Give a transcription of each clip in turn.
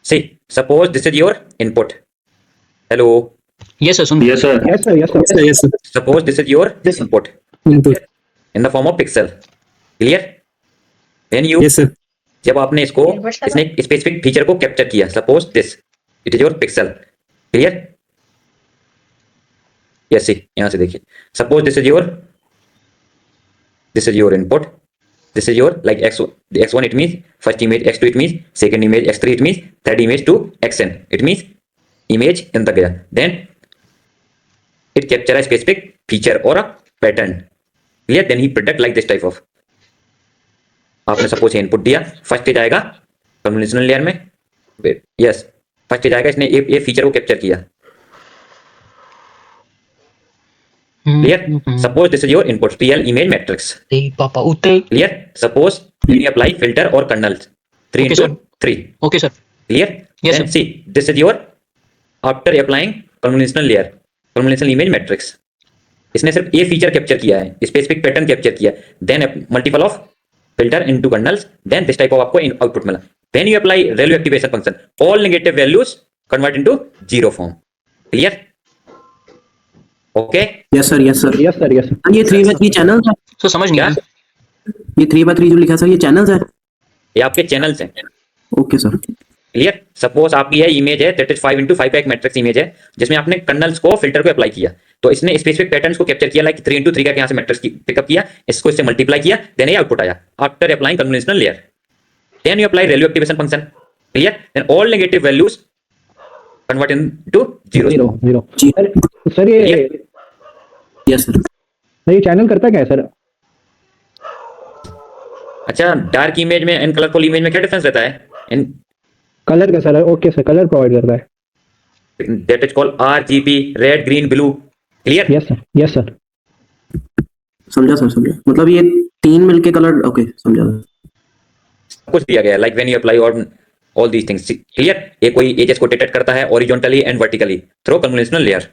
See, suppose this is your input. Hello. Yes sir, soon. Yes sir. Yes sir, yes sir. Yes sir. Suppose this is your input Input. in the form of pixel. Clear? When you Yes sir. जब आपने इसको इसने specific feature को capture किया, suppose this it is your pixel. Clear? Yes, see यहां से देखिए. Suppose this is your input. This is your like x1 it means first image, x2 it means second image, x3 it means third image to xn it means image n तक गया. Then it capture a specific feature और a pattern. Clear? Then ही product like this type of. आपने suppose input दिया, first stage आएगा convolutional layer में. Yes, first stage आएगा, इसने ये फीचर को कैप्चर किया. Clear? Suppose this is your input real image matrix. पापा उते. Clear? Suppose you apply filter or kernels 3 Okay, into sir. 3. Okay sir. Clear? Yes, Then sir. see, this is your after applying convolutional layer, convolutional image matrix. इसने सिर्फ ये feature capture किया है, specific pattern capture किया. Then multiple of filter into kernels, then this type of आपको output मिला. When you apply ReLU activation function, all negative values convert into zero form. Clear? Okay. Yes sir, yes sir. Yes sir, yes sir. ये 3x3 channel है. Sir समझ नहीं क्या? आया. ये 3x3 जो लिखा सर, ये चैनल्स है. ये आपके चैनल्स हैं. Okay sir. क्लियर? सपोज आपकी है इमेज है दैट इज 5 into 5 का एक मैट्रिक्स इमेज है जिसमें आपने कर्नल्स को फिल्टर को अप्लाई किया. तो इसने स्पेसिफिक पैटर्न्स को कैप्चर किया, लाइक 3 into 3 का यहाँ से मैट्रिक्स पिकअप किया, इसको इससे मल्टीप्लाई किया, देन ये आउटपुट आया after applying convolutional layer. Then you apply ReLU activation function. Clear? Then all negative values convert into zero. Zero. जी. सर ये यस सर. ये चैनल करता क्या है सर? अच्छा, डार्क इमेज में एंड कलरफुल इमेज में क्या डिफरेंस रहता है? इन कलर का sir. Okay sir, colour provide करता है. That is called RGB, red, green, blue. Clear? Yes sir, yes sir. समझा सर, समझा. मतलब ये तीन मिलके कलर. ओके, समझा. कुछ दिया गया like when you apply all these things. Clear? ये कोई एजेस को डिटेक्ट करता है horizontally and vertically through convolutional layer.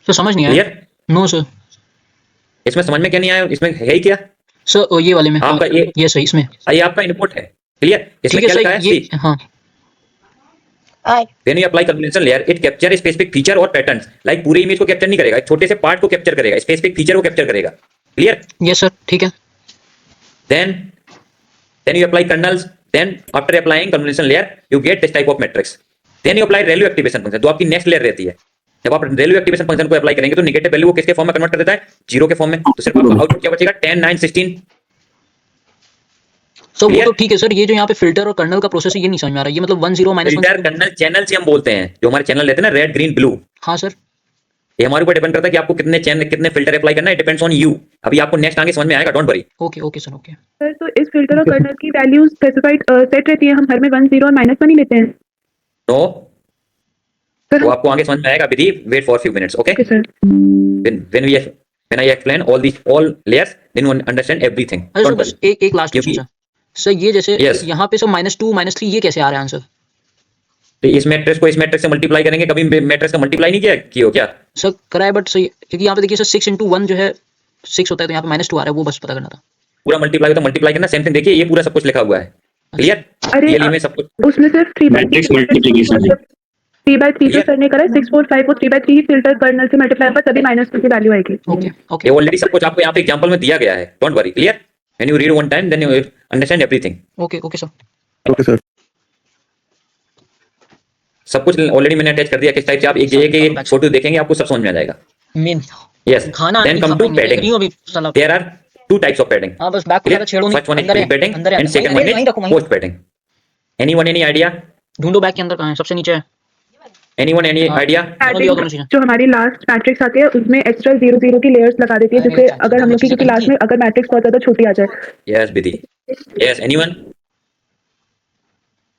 Sir समझ नहीं आया. क्लियर? No sir. इसमें समझ में क्या नहीं आया? इसमें है ही क्या? सर ये वाले में. आपका ये सही इसमें. ये आपका इनपुट है. क्लियर? इसमें ठीक है क्या लिखा सर. है? ये हाँ. When you apply convolutional layer, it capture a specific feature or patterns. Like पूरे इमेज को कैप्चर नहीं करेगा, एक छोटे से पार्ट को कैप्चर करेगा, स्पेसिफिक फीचर को कैप्चर करेगा. क्लियर? यस सर ठीक है. Then you apply kernels. Then after applying convolutional layer, you get this type of matrix. Then you apply ReLU activation function, जो आपकी नेक्स्ट लेयर रहती है. जब आप ReLU activation function को अप्लाई करेंगे तो नेगेटिव वैल्यू को किसके फॉर्म में कन्वर्ट कर देता है? जीरो के फॉर्म में. तो सिर्फ आपका आउटपुट क्या बचेगा? 10, 9, 16. सर वो Clear? तो ठीक है सर. ये जो यहाँ पे फिल्टर और कर्नल का प्रोसेस है ये नहीं समझ में आ रहा. ये मतलब 1 0 -1. फिल्टर, कर्नल, चैनल से हम बोलते हैं. जो हमारे चैनल रहते हैं ना, रेड, ग्रीन, ब्लू, हाँ सर. ये हमारे ऊपर डिपेंड करता है कि आपको कितने चैनल, कितने फिल्टर अप्लाई करना है. Depends on you. अभी आपको नेक्स्ट आगे समझ में आएगा, don't worry. Okay okay sir. Okay sir तो इस फिल्टर और कर्नल की वैल्यूज स्पेसिफाइड सेट रहती है, हम हर में 1 0 और -1 ही लेते हैं. नो, सर वो आपको आगे समझ में आएगा. Vidhi, wait for few minutes. Okay? Okay sir. When I explain all layers, then you understand everything. अरे सर Don't बस worry. एक लास्ट क्वेश्चन क्योंकि- सर. सर ये जैसे Yes. यहाँ पे सर -2 -3 ये कैसे आ रहा है आंसर? तो इस मैट्रिक्स को इस मैट्रिक्स से मल्टीप्लाई करेंगे. कभी मैट्रिक्स का मल्टीप्लाई नहीं किया क्या? सर कराए बट सही, क्योंकि यहाँ पे देखिए सर 6 into 1 जो है 6 होता है, तो यहाँ पे -2 आ रहा है, वो बस पता करना था. पूरा मल्टीप्लाई तो मल्टीप्लाई करना. सेम थिंग देखिए, ये पूरा सब कुछ लिखा हुआ है. क्लियर? अरे रियली में सब कुछ. उसमें सिर्फ 3/3 Matrix multiplication है. 3/3 जो Clear? सर ने करा 6 4 5 को 3/3 ही फिल्टर कर्नल से मल्टीप्लाई होगा तभी -2 की वैल्यू आएगी. ओके ये ओके ऑलरेडी सब कुछ आपको यहाँ पे एग्जांपल में दिया गया है. Don't worry. Clear? When you read one time then you understand everything. Okay okay sir. Okay sir. सब कुछ ऑलरेडी मैंने अटैच कर दिया. किस टाइप से आप एक फोटो देखेंगे आपको सब समझ में आ जाएगा. मेन यस. खाना देन कम टू पैडिंग. अभी साला. There are two types of padding. हाँ बस बैक को Clear? ज़्यादा छेड़ो नहीं. First one is अंदर है, pre-padding अंदर है, and second one वहीं is रखो, वहीं. post-padding. Anyone any idea? ढूंढो बैक के अंदर कहाँ है, सबसे नीचे है. Anyone any हाँ. idea? दोनों दोनों चीजें. जो हमारी लास्ट मैट्रिक्स आती है उसमें एक्स्ट्रा 0 0 की लेयर्स लगा देती है, जिससे अगर हम लोग की, क्योंकि लास्ट में अगर मैट्रिक्स बहुत ज्यादा छोटी आ जाए. Yes, Bidhi. Yes, anyone?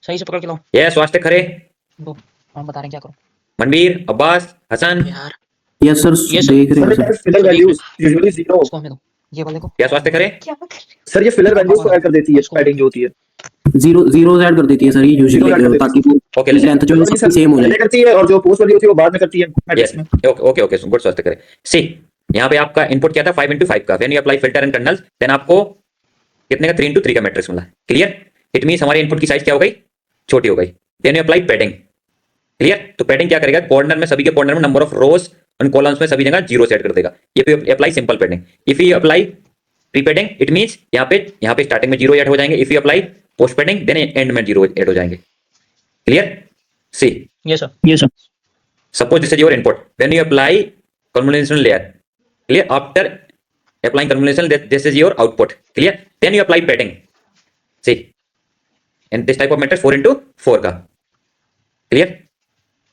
सही से पकड़ के लो. Yes, स्वास्थ्य खरे. वो हम बता रहे हैं क्या करो. मनवीर, अब्बास, हसन. यार यस सर. Yes, sir. देख रहे हैं sir. Filler values usually zero. इसको हमें दो. ये वाले को. क्या स्वास्थ्य खरे? सर ये filler values को ऐड कर देती है padding जो होती है. जीरो ऐड कर देती है सर ये यूजुअली, ताकि Okay, listen. लेंथ जो है सबकी सेम हो पहले जाए. करती है और जो पोस्ट वाली होती है वो बाद में करती है मैट्रिक्स Yes. में. Okay, okay. Good, स्वास्थ्य खरे. See, यहाँ पे आपका इनपुट क्या था? 5 into 5 का. When you apply filter and kernels, then आपको कितने का? 3 into 3 का मैट्रिक्स मिला. क्लियर? इट मींस हमारे इनपुट की साइज क्या हो गई? छोटी हो गई. Then you apply padding. Clear? तो पैडिंग क्या करेगा, कॉर्नर में, सभी के कॉर्नर में नंबर ऑफ रोज और कॉलम्स में सभी जगह 0 सेट कर देगा। If you apply simple padding, if you apply pre padding, it means यहाँ पे स्टार्टिंग में 0 ऐड हो जाएंगे। If you apply post padding, then end में 0 ऐड हो जाएंगे। Clear? See, yes sir. suppose this is your input, when you apply convolutional layer, clear, after applying convolutional, this is your output, clear, then you apply padding. See, and this type of matrix 4 into 4 का, clear.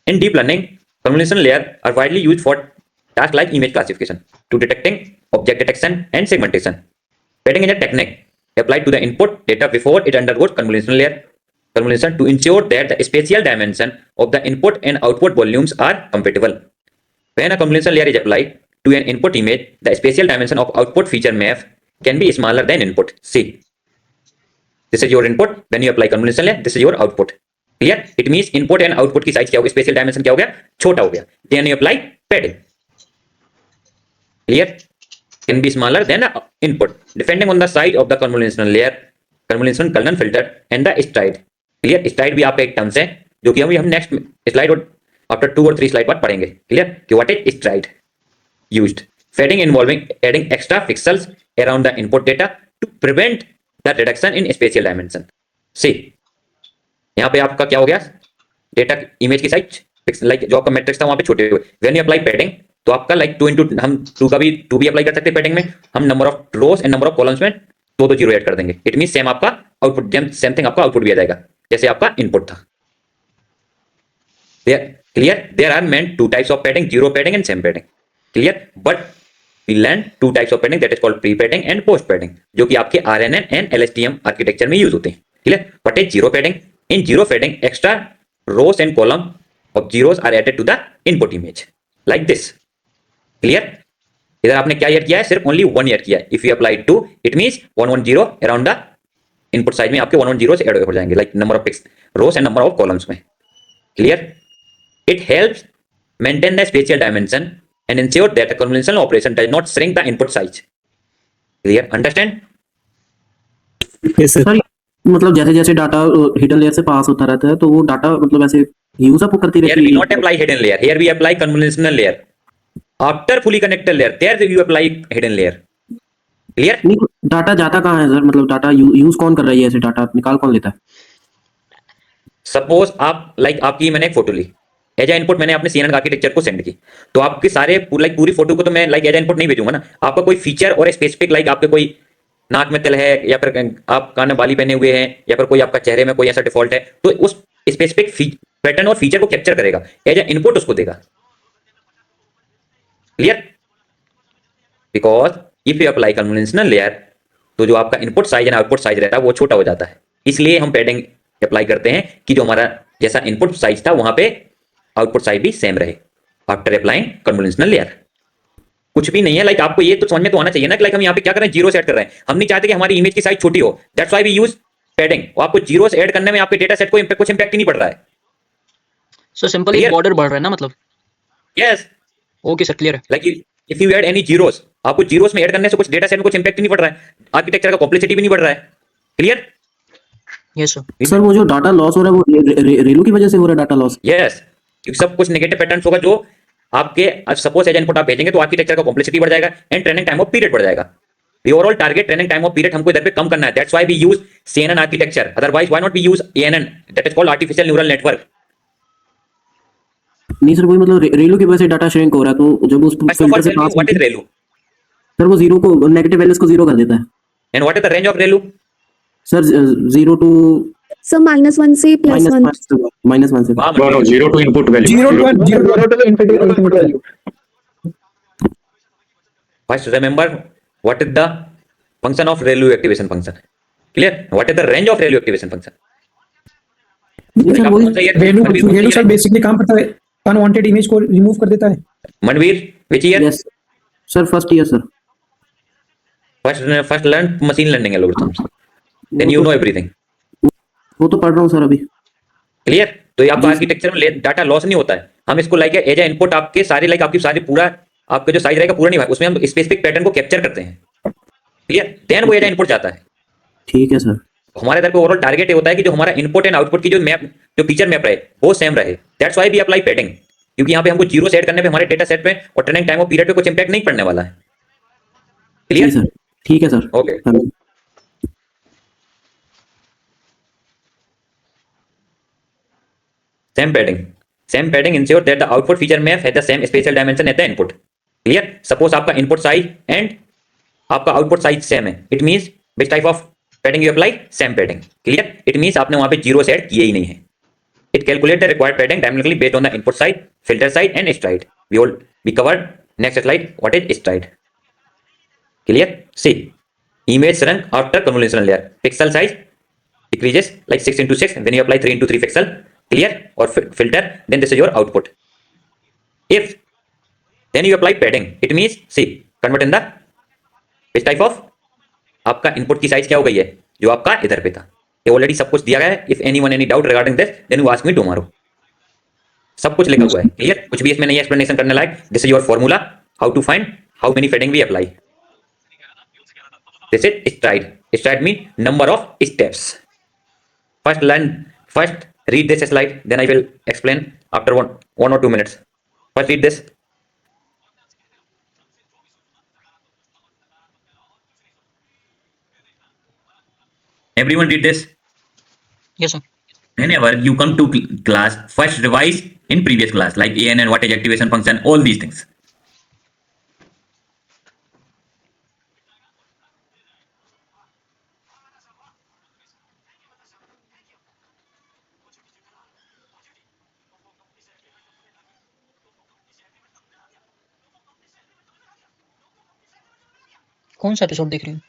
In deep learning, convolutional layer are widely used for tasks like image classification, to detecting object detection and segmentation. Padding is a technique applied to the input data before it undergoes convolutional layer convolution to ensure that the spatial dimension of the input and output volumes are compatible. When a convolutional layer is applied to an input image, the spatial dimension of output feature map can be smaller than input. See, this is your input. When you apply convolutional layer, this is your output. Clear? It means input and output की size क्या हो गया, spatial dimension क्या हो गया, छोटा हो गया. Then you apply padding. Clear? Can be smaller than the input depending on the size of the convolutional layer, convolutional kernel filter and the stride. Clear? STRIDE भी आपका एक टर्म्स है जो कि हम नेक्स्ट स्लाइड और आफ्टर 2 और 3 slide बाद पढ़ेंगे। क्लियर? कि what is stride used, padding involving adding extra pixels around the input data to prevent the reduction in spatial dimension. See, यहाँ पे आपका क्या हो गया, डेटा इमेज की साइज लाइक जो आपका मैट्रिक्स था वहां पे छोटे हुए। व्हेन यू अप्लाई पैडिंग, तो आपका लाइक 2 इंटू, हम 2 भी अप्लाई कर सकते हैं पैडिंग में। हम number of rows and number of columns में 2 0 ऐड कर देंगे। इट मीन सेम आपका आउटपुट, सेम थिंग आपका आउटपुट भी आ जाएगा जैसे आपका इनपुट था। Clear? There are meant 2 types of padding, zero padding and same padding. Clear? But we learn 2 types of padding, that is called pre padding and post padding, जो कि आपके RNN एंड LSTM आर्किटेक्चर में use होते हैं। Clear? What is zero padding? In zero padding, extra rows and column of zeros are added to the input image like this. Clear? इधर आपने क्या ऐड किया है, सिर्फ ओनली 1 ऐड किया है। If you apply 2, it means 110 around the input size में आपके 110 ऐड हो जाएंगे, like number of rows and number of columns में। Clear? It helps maintain the spatial dimension and ensure that the convolution operation does not shrink the input size. Clear? Understand? Yes sir. Sir मतलब जैसे जैसे data hidden layer से पास होता रहता है तो वो डाटा मतलब ऐसे यूज अप करती Here रहती we है। not apply hidden layer. Here we apply convolutional layer. After fully connected layer, there you apply hidden layer. Clear? नहीं, डाटा जाता कहाँ है सर, मतलब डाटा यूज कौन कर रही है, ऐसे डाटा निकाल कौन लेता है? सपोज आप लाइक आपकी मैंने एक फोटो ली, एज ए इनपुट मैंने अपने CNN आर्किटेक्चर को सेंड की, तो आपके सारे लाइक पूरी फोटो को तो मैं लाइक एज ए इनपुट नहीं भेजूंगा ना। आपका कोई फीचर और स्पेसिफिक लाइक आपके कोई नाक में तिल है या फिर आप कान में बाली पहने हुए हैं या फिर कोई आपका चेहरे में कोई ऐसा डिफॉल्ट है, तो उस स्पेसिफिक पैटर्न और फीचर को कैप्चर करेगा, एज ए इनपुट उसको देगा। Clear? Because if you apply convolutional layer, तो जो आपका input size and output size रहता है वो छोटा हो जाता है। इसलिए हम पैडिंग अप्लाई करते हैं कि जो हमारा जैसा इनपुट साइज था वहां पे आउटपुट साइज भी सेम रहे आफ्टर अप्लाइंग कन्वोल्यूशनल लेयर। कुछ भी नहीं है, लाइक आपको ये तो समझ में तो आना चाहिए ना कि लाइक हम यहाँ पे क्या कर रहे हैं, जीरो सेट कर रहे हैं। हम नहीं चाहते कि हमारी इमेज की साइज छोटी हो, that's why we use padding. और आपको जीरो से ऐड करने में आपके डेटा सेट को कुछ इंपैक्ट ही नहीं पड़ रहा है। सो सिंपल एक बॉर्डर बढ़ रहा है ना, मतलब। यस, ओके सर, क्लियर है। Like if you add any zeros, आपको जीरोस में ऐड करने से कुछ डेटा सेट में कुछ इंपैक्ट नहीं पड़ रहा है, आर्किटेक्चर का कॉम्प्लेक्सिटी भी नहीं बढ़ रहा है। क्लियर? Yes sir. सर वो जो डाटा लॉस हो रहा है वो रेलू की वजह से हो रहा है डाटा लॉस? यस, क्योंकि सब कुछ नेगेटिव पैटर्न्स होगा जो आपके सपोज एज इनपुट आप भेजेंगे तो आर्किटेक्चर का कॉम्प्लेक्सिटी बढ़ जाएगा and training time of period बढ़ जाएगा। The overall target training time of period हमको इधर पे कम करना है, that's why we use CNN architecture, otherwise why not we use ANN, that is called artificial neural network. नहीं सर, वही मतलब रेलू की वजह से डाटा श्रिंक हो रहा है, तो जब उस फिल्टर से pass what is ReLU sir वो जीरो को, नेगेटिव वैल्यूज को जीरो कर देता है। And what is the range of ReLU? Sir 0 to sir -1 से +1 -1 से वाह, No, 0 to input value. Zero to infinite value. first remember what is the function of ReLU activation function. Clear? What is the range of ReLU activation function? Sir वही रेलू sir basically काम करता है, unwanted image को remove कर देता है। Manveer, which year? Yes sir, first year sir. first learn machine learning algorithms, then you know everything. वो तो पढ़ रहा हूँ सर अभी। क्लियर? तो ये आपका आर्किटेक्चर में डाटा लॉस नहीं होता है। हम इसको लाइक एज ए इनपुट आपके सारे लाइक आपकी सारी पूरा आपका जो साइज रहेगा पूरा नहीं, उसमें हम स्पेसिफिक पैटर्न को कैप्चर करते हैं। क्लियर? देन वो एज ए इनपुट जाता है। ठीक है सर। हमारे इधर पे ओवरऑल टारगेट ये होता है कि जो हमारा इनपुट एंड आउटपुट की जो मैप, जो फीचर मैप रहे वो सेम रहे। That's why we apply padding, क्योंकि यहाँ पे हमको जीरो सेट करने पे हमारे डेटा सेट में और ट्रेनिंग टाइम और पीरियड पे कुछ इंपैक्ट नहीं पड़ने वाला है। जी क्लियर? सर, ठीक है sir. Okay. Same padding ensure that the output feature map has the same spatial dimension as the input. Clear? Suppose आपका input size and आपका output size same है, it means which type of padding you apply? Same padding. Clear? It means आपने वहाँ पे zero set किए ही नहीं है। It calculate the required padding dynamically based on the input size, filter size and stride. We covered next slide what is stride. Clear? See, image shrunk after convolutional layer. Pixel size decreases like 6x6 when you apply 3x3 pixel. Clear? Or filter, then this is your output. If then you apply padding, it means see convert in the which type of आपका input की size क्या हो गई है जो आपका इधर पे था, ये ऑलरेडी सब कुछ दिया गया है। If anyone any doubt regarding this then you ask me tomorrow, सब कुछ लिखा हुआ है। क्लियर? कुछ भी इसमें नहीं एक्सप्लेनेशन करने लायक। This is your formula how to find how many padding we apply. This is stride. Stride mean number of steps. First read this slide, then I will explain after one or 2 minutes. First read this. Everyone read this. Yes, sir. Whenever you come to class, first revise in previous class like ANN, what is activation function, all these things. कौन सा episode देख रही हूँ?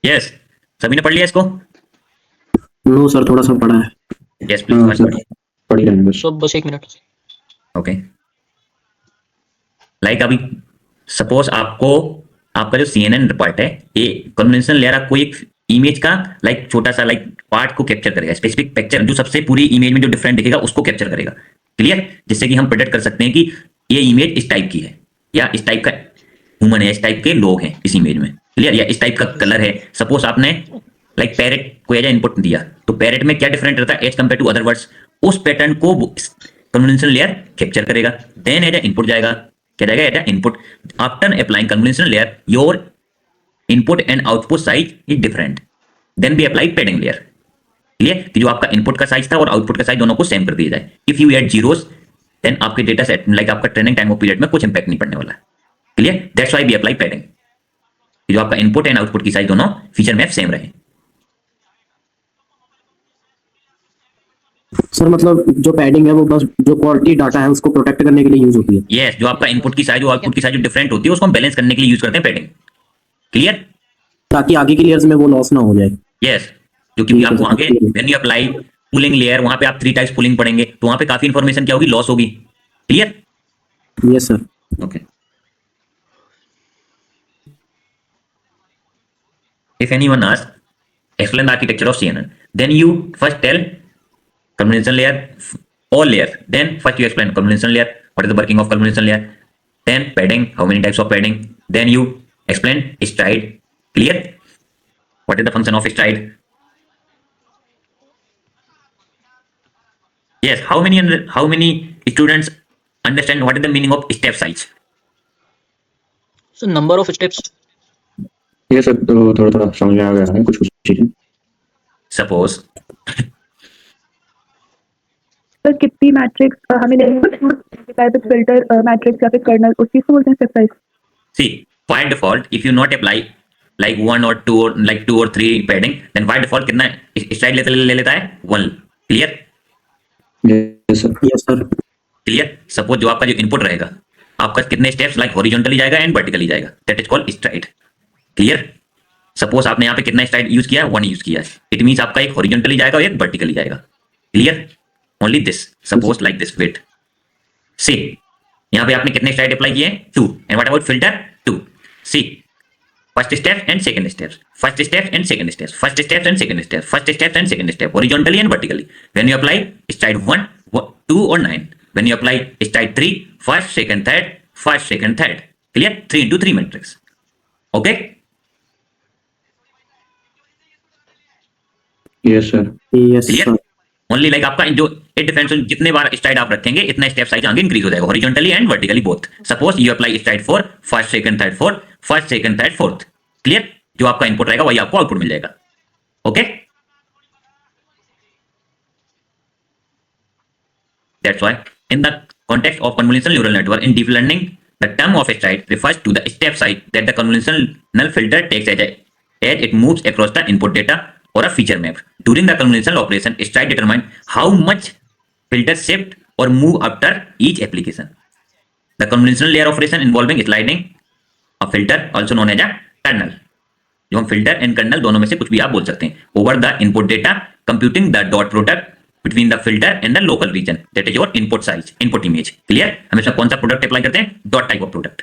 Yes, सभी ने पढ़ लिया इसको? नो सर, थोड़ा सा पढ़ा है। Yes, please. हाँ first सर, पढ़िए। पढ़ी रहेंगे बस। सब बस 1 मिनट। ओके। लाइक अभी सपोज आपको आपका जो CNN पार्ट है, ये कन्वेंशनल लेयर आपको एक इमेज का लाइक छोटा सा लाइक पार्ट को कैप्चर करेगा, स्पेसिफिक पिक्चर जो सबसे पूरी इमेज में जो डिफरेंट दिखेगा उसको कैप्चर करेगा। क्लियर? जिससे कि हम प्रेडिक्ट कर सकते हैं कि ये इमेज इस टाइप की है या इस टाइप का ह्यूमन है, इस टाइप के लोग हैं इस इमेज में। क्लियर? या इस टाइप का कलर है। सपोज आपने लाइक पैरेट को एज इनपुट दिया, तो पैरेट में क्या डिफरेंट रहता है as compare to other words, उस पैटर्न को कन्वोल्यूशन लेयर कैप्चर करेगा। देन एज इनपुट जाएगा, क्या जाएगा? As input. After applying convolution layer your input and output size is different, then we apply padding layer. Clear? कि जो आपका input का साइज था और आउटपुट का साइज दोनों को सेम कर दिया जाए। If you add zeros then आपके डेटा सेट लाइक आपका ट्रेनिंग टाइम और पीरियड में कुछ इंपैक्ट नहीं पड़ने वाला है। Clear? That's why we apply padding, जो आपका इनपुट एंड आउटपुट की साइज दोनों फीचर मैप सेम रहे। सर मतलब जो पैडिंग है वो बस जो क्वालिटी डाटा है उसको प्रोटेक्ट करने के लिए यूज होती है। यस, जो आपका इनपुट की साइज और आउटपुट की साइज जो डिफरेंट होती है उसको हम बैलेंस करने के लिए यूज करते हैं पैडिंग। क्लियर? ताकि आगे की लेयर्स में वो लॉस ना हो जाए। यस, क्योंकि आपको आगे when you apply pulling layer, वहां पे आप 3 टाइप्स पुलिंग पढ़ेंगे, तो वहां पे काफी इंफॉर्मेशन क्या होगी, लॉस होगी। Clear? Yes sir. Okay. If anyone asks, explain the architecture of CNN, then you first tell convolution layer, all layer. Then first you explain convolution layer, what is the working of convolution layer. Then padding, how many types of padding. Then you explain stride. Clear? What is the function of stride? Yes. How many students understand what is the meaning of step size? So number of steps. ये सब तो थोड़ा थोड़ा समझ में आ गया है, कुछ कुछ चीजें। Suppose सर कितनी मैट्रिक्स हमें फिल्टर मैट्रिक्स या फिर कर्नल उस चीज को बोलते हैं step size. see by default if you not apply like 1 or 2 or like 2 or 3 padding, then by default कितना स्ट्राइड ले लेता है 1। Clear? Yes sir. Yes sir. Clear? Suppose जो आपका जो इनपुट रहेगा आपका कितने स्टेप्स लाइक हॉरिजॉन्टली जाएगा एंड वर्टिकली जाएगा, that is called STRIDE. Clear? Suppose आपने यहाँ पे कितना स्ट्राइड यूज किया है, 1 यूज किया है, इट मींस आपका एक हॉरिजॉन्टली जाएगा और एक वर्टिकली जाएगा। Clear? Only this, suppose like this wait see, यहाँ पे आपने कितने स्ट्राइड अप्लाई किए? 2। And what about filter? 2। See, first step and second step, first step and second step, first step and second step, first step and second step, horizontally and vertically. When you apply stride 1, 2 और 9, when you apply stride 3, first second third, first second third. Clear? 3 into 3 matrix. Okay? Yes sir. Yes clear? Sir. Only like आपका जो it depends on जितने बार STRIDE आप रखेंगे इतना step size आगे increase हो जाएगा, horizontally and vertically both. Suppose you apply STRIDE 4, first second third fourth, first second third fourth. Clear? जो आपका इनपुट रहेगा वही आपको आउटपुट मिल जाएगा। Okay? That's why in the context of convolutional neural network in deep learning, the term of stride refers to the step size that the convolutional filter takes as it moves across the input data or a feature map. During the convolutional operation, stride determines how much filter shift or move after each application. The convolutional layer operation involving sliding a filter, also known as a kernel. जो हम filter and colonel दोनों में से कुछ भी आप बोल सकते हैं, over the input data, computing the dot product between the filter and the local region, that is your input size, input image. Clear? हम इसमें कौन सा प्रोडक्ट अप्लाई करते हैं? Dot type of product.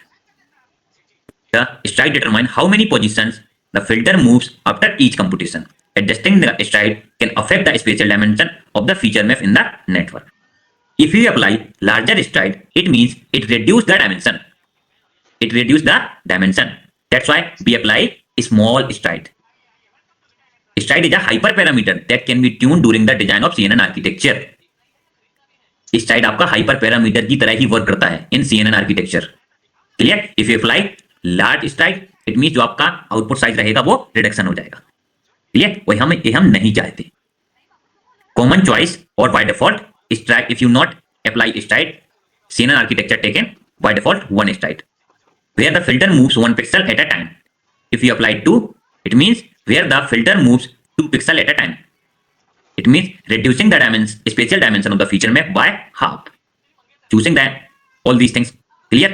The stride determine how many positions the filter moves after each computation. Adjusting the stride can affect the spatial dimension of the feature map in the network. If you apply larger stride, it means it reduce the dimension. It reduce the dimension. That's why we apply small stride. Stride is a hyperparameter that can be tuned during the design of CNN architecture. Stride आपका hyperparameter की तरह ही work करता है in CNN architecture. Clear? If you apply large stride, it means जो आपका output size रहेगा वो reduction हो जाएगा। क्लियर? वही हम नहीं चाहते। Common choice or by default stride, if you not apply stride, CNN architecture taken by default 1 stride, where the filter moves 1 pixel at a time. If you apply 2, it means where the filter moves 2 pixels at a time. It means reducing the spatial dimension of the feature map by half. Choosing that all these things. Clear?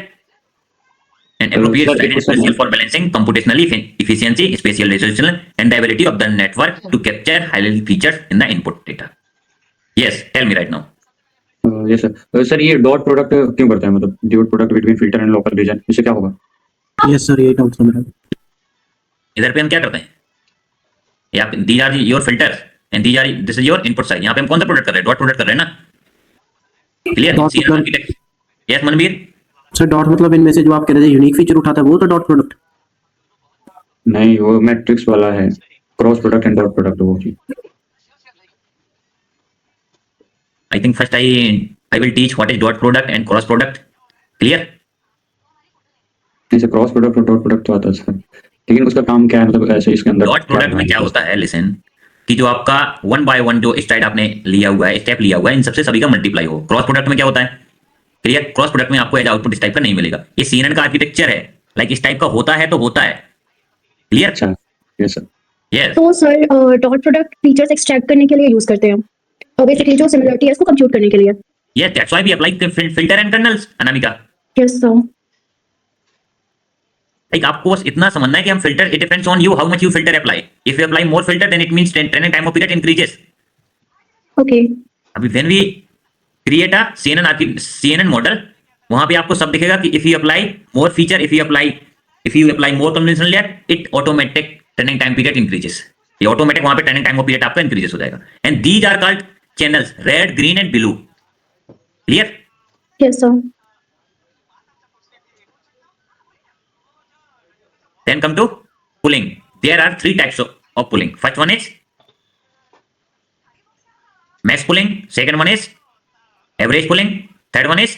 And appropriate stride is special for balancing computational efficiency, spatial resolution, and the ability of the network to capture high-level features in the input data. Yes, tell me right now. Yes sir. Sir ये dot product क्यों करता है, मतलब dot product between filter and local region, इससे क्या होगा? Yes sir, ये doubt था मेरा। इधर पे हम क्या करते हैं? या these are your filters and this is your input size. यहाँ पे हम कौन सा प्रोडक्ट कर रहे हैं? डॉट प्रोडक्ट कर रहे हैं ना? Clear? CNN architect. Yes Manveer? Sir dot मतलब इनमें से जो आप कह रहे थे यूनिक फीचर उठाता है वो तो डॉट प्रोडक्ट नहीं, वो मैट्रिक्स वाला है, cross product and dot product वो चीज। I think first I will teach what is dot product and cross product. Clear? जैसे क्रॉस प्रोडक्ट और डॉट प्रोडक्ट तो आता है सर, लेकिन उसका काम क्या है, मतलब ऐसे इसके अंदर डॉट प्रोडक्ट में क्या होता है? लिसन, कि जो आपका 1 by 1 जो स्ट्राइड आपने लिया हुआ है, स्टेप लिया हुआ है, इन सबसे सभी का मल्टीप्लाई हो। क्रॉस प्रोडक्ट में क्या होता है? क्लियर? क्रॉस प्रोडक्ट में आपको एज आउटपुट इस टाइप का नहीं मिलेगा। ये CNN का आर्किटेक्चर है, लाइक इस टाइप का होता है तो होता है। क्लियर? अच्छा। Yes sir. यस। तो sir dot product features extract करने के लिए यूज करते हैं और बेसिकली जो सिमिलरिटी है इसको कंप्यूट करने के लिए। Yes, that's why we apply filter and kernels. Anamika, yes sir. Like आपको बस इतना समझना है कि हम filter, it depends on you how much you filter apply. If you apply more filter then it means training time of period increases. Okay. अभी when we create a CNN model, वहां पे आपको सब दिखेगा कि if you apply more feature, if you apply more conventional layer, it automatic training time period increases. ये automatic वहां पे ट्रेनिंग टाइम ऑफ पीरियड आपका इंक्रीजेस हो जाएगा। And these are called channels, red, green and blue. Clear? Yes sir. Then come to pulling. There are 3 types of pulling. First one is max pulling. Second one is average pulling. Third one is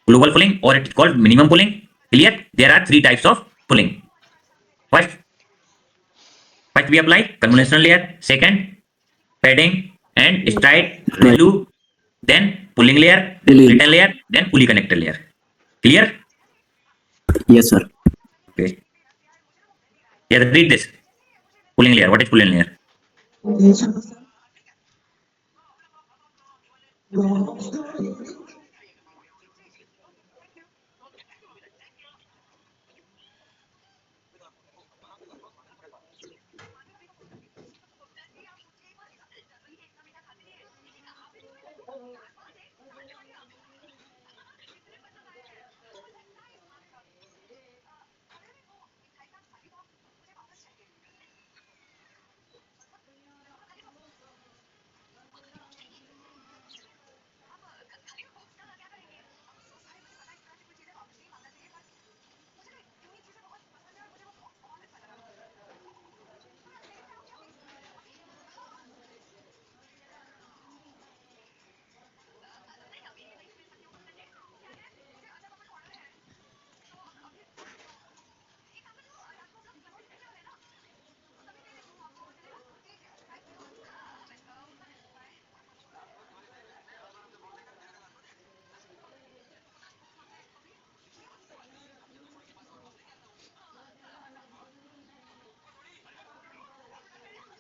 global pulling, or it is called minimum pulling. Clear? There are 3 types of pulling. First we apply convolutional layer. Second, padding and stride value. Then pulling layer, return layer, then pulley connector layer. Clear? Yes sir. Okay. Yeah, read this. Pulling layer. What is pulling layer?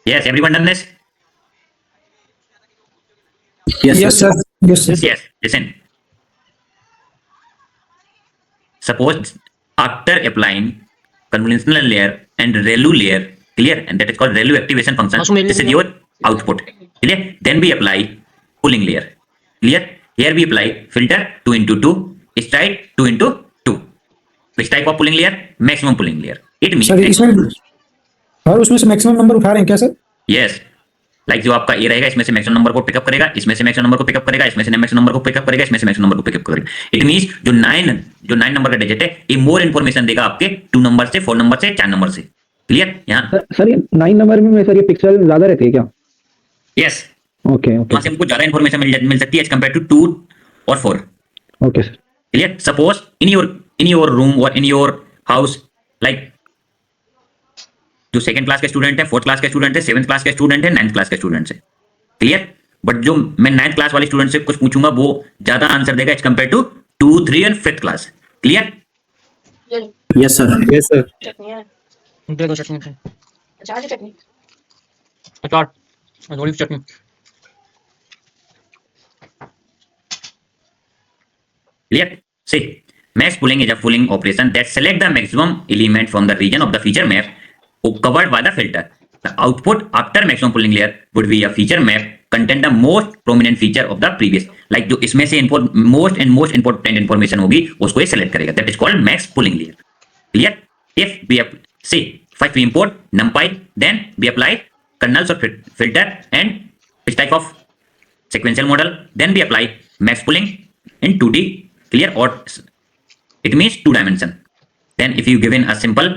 Yes, everyone done this? Yes, sir. Yes, listen. Suppose after applying convolutional layer and ReLU layer, clear, and that is called ReLU activation function. This is your output, clear. Then we apply pulling layer, clear. Here we apply filter 2 into 2, stride 2 into 2. Which type of pulling layer? Maximum pulling layer. It means sir इसमें और उसमें से maximum number उठा रहे हैं क्या sir? Yes, like जो आपका ए रहेगा इसमें से मैक्सिमम नंबर को पिकअप करेगा, इसमें से मैक्सिमम नंबर को पिकअप करेगा, इसमें से मैक्सिमम नंबर को पिकअप करेगा, इसमें से मैक्सिमम नंबर को पिकअप करेगा. इट मींस जो 9 नंबर का डिजिट है ये मोर इन्फॉर्मेशन देगा आपके 2 नंबर से, 4 नंबर से, 4 नंबर से. क्लियर? यहाँ सर ये 9 नंबर में सर ये पिक्सल ज्यादा रहते हैं क्या? यस, ओके वहां से हमको ज्यादा इन्फॉर्मेशन मिल सकती है एज कम्पेयर टू 2 और 4. Okay sir. Clear? Suppose in your room और इन योर हाउस, लाइक जो 2nd क्लास के स्टूडेंट है, 4th क्लास के स्टूडेंट है, 7th क्लास के स्टूडेंट है, 9th क्लास के स्टूडेंट है. क्लियर? बट जो मैं 9th क्लास वाले स्टूडेंट से कुछ पूछूंगा वो ज्यादा आंसर देगा as compare to 2, 3 and 5th class. Clear? Yes, sir. Yes sir. देखो चटनी से अचार थोड़ी सी चटनी. Clear? See, max pulling is a pulling operation that select the maximum element from the region of the feature map covered by the filter. The output after maximum pulling layer would be a feature map contain the most prominent feature of the previous. Like जो इसमें से most important information होगी उसको ये select करेगा. That is called max pulling layer. Clear? If we see, first we import NumPy, then we apply kernels or filter and which type of sequential model, then we apply max pulling in 2D. Clear? Or it means 2 dimension. Then if you given a simple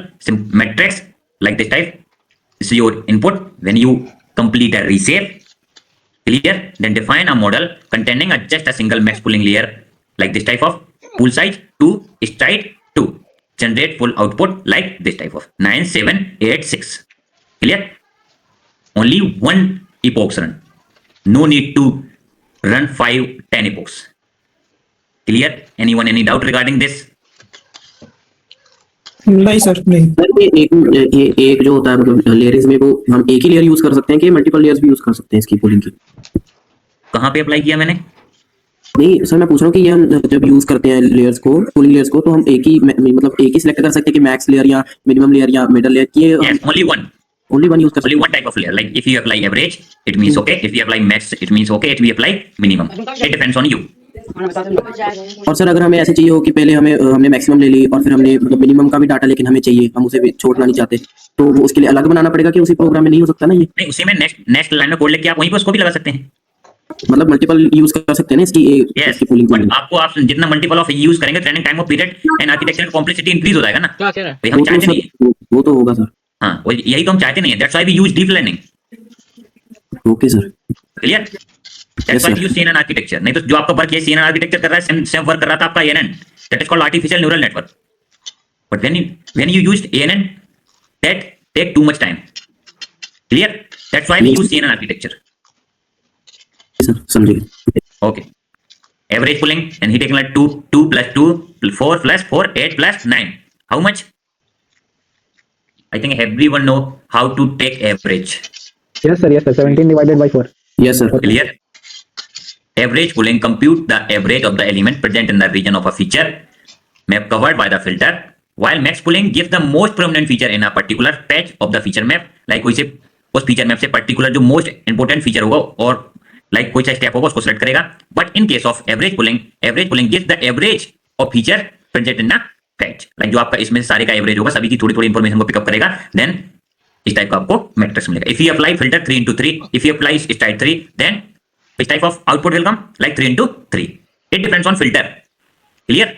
matrix like this type, this is your input. When you complete a reshape, clear, then define a model containing just a single max pulling layer like this type of pool size 2, stride 2, generate full output like this type of 9, 7, 8, 6. Clear? Only one epochs run. No need to run 5, 10 epochs. Clear? Anyone any doubt regarding this? नहीं sir नहीं. Sir ये एक जो होता है मतलब layers में वो हम एक ही लेयर यूज कर सकते हैं कि मल्टीपल लेयर्स भी यूज कर सकते हैं इसकी पुलिंग की? कहाँ पे अप्लाई किया मैंने? नहीं सर मैं पूछ रहा हूँ कि ये हम जब यूज करते हैं लेयर्स को, पुलिंग लेयर्स को, तो हम एक ही मतलब एक ही सिलेक्ट कर सकते हैं कि मैक्स लेयर या मिनिमम लेयर या मिडल लेयर की? Yes, only one. Only one use कर Only one type of layer. Like if you apply average, it means okay. If you apply max, it means okay. If we apply minimum, it depends on you. और sir अगर हमें ऐसे चाहिए हो कि पहले हमने मैक्सिमम ले ली और फिर हमने मतलब मिनिमम का भी डाटा लेकिन हमें चाहिए, हम उसे भी छोड़ना नहीं चाहते, तो वो उसके लिए अलग बनाना पड़ेगा कि उसी प्रोग्राम में नहीं हो सकता ना ये? नहीं, उसी में नेक्स्ट लाइन में कोड लेके आप वहीं पर उसको भी लगा सकते हैं. मतलब मल्टीपल यूज कर सकते हैं ना इसकी Yes, इसकी पुलिंग but आपको आप जितना मल्टीपल ऑफ यूज करेंगे training time of period and architecture complexity increase हो जाएगा ना. क्या कह रहा है? भाई हम चाहते नहीं है. वो तो होगा सर. हाँ, यही तो हम चाहते नहीं है. That's why we use deep learning. Okay sir. Clear? That's why we use CNN architecture. नहीं तो जो आपका वर्क ये CNN आर्किटेक्चर कर रहा है, सेम वर्क कर रहा था आपका ANN. That is called artificial neural network. But when you used ANN, that take too much time. Clear? That's why we use CNN architecture. Sir समझिए. Okay. Average pulling and he taking like 2 plus 2, 4 plus 4, 8 plus 9. How much? I think everyone know how to take average. Yes sir. 17 divided by 4. Yes sir. Clear? Average pulling compute the average of the element present in the region of a feature map covered by the filter, while max pulling gives the most prominent feature in a particular patch of the feature map. Like कोई से उस feature map से particular जो most important feature होगा और like कोई सा step होगा उसको सेलेक्ट करेगा. But in case of average pulling gives the average of feature present in the patch. Like जो आपका इसमें सारे का एवरेज होगा, सभी की थोड़ी थोड़ी इंफॉर्मेशन को पिकअप करेगा, देन इस टाइप का आपको मैट्रिक्स मिलेगा. If you apply filter 3 into 3, if you apply stride 3, then इस type of output will come like 3 into 3. It depends on filter. Clear?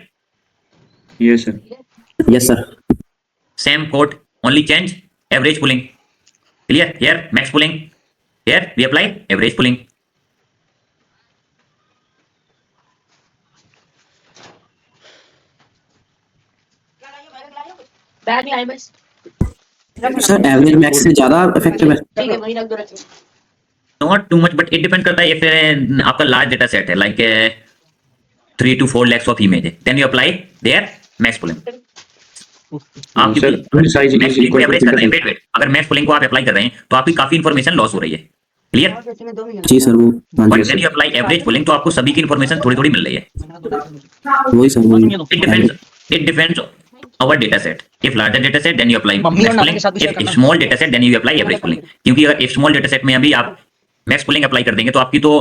Yes sir. Yes sir. Same code, only change average pooling. Clear? Here max pooling, here we apply average pooling. बैग नहीं आए बस. Sir average max से ज्यादा effective है? ठीक है वही रख दो रख. Not too much, but it depend करता है. if आपका लार्ज डेटा सेट है like 3 to 4 lakhs of image है, then you apply there max pooling. आप sir size max is pooling को इक्वल टू एवरेज कर रहे हैं, फिल्टर वेट अगर मैक्स पुलिंग को आप अप्लाई कर रहे हैं तो आपकी काफी इन्फॉर्मेशन लॉस हो रही है, क्लियर। जी सर वो हाँ बट जी when you apply average pooling तो आपको सभी की इन्फॉर्मेशन थोड़ी थोड़ी मिल रही है। वही सर वही It depends our data set. If larger data set, then you apply mummy और max नानी pooling. के साथ भी share If करना। small data set, then you apply average pooling. क्योंकि अगर if small data set में अभी आप max pooling अप्लाई कर देंगे तो आपकी तो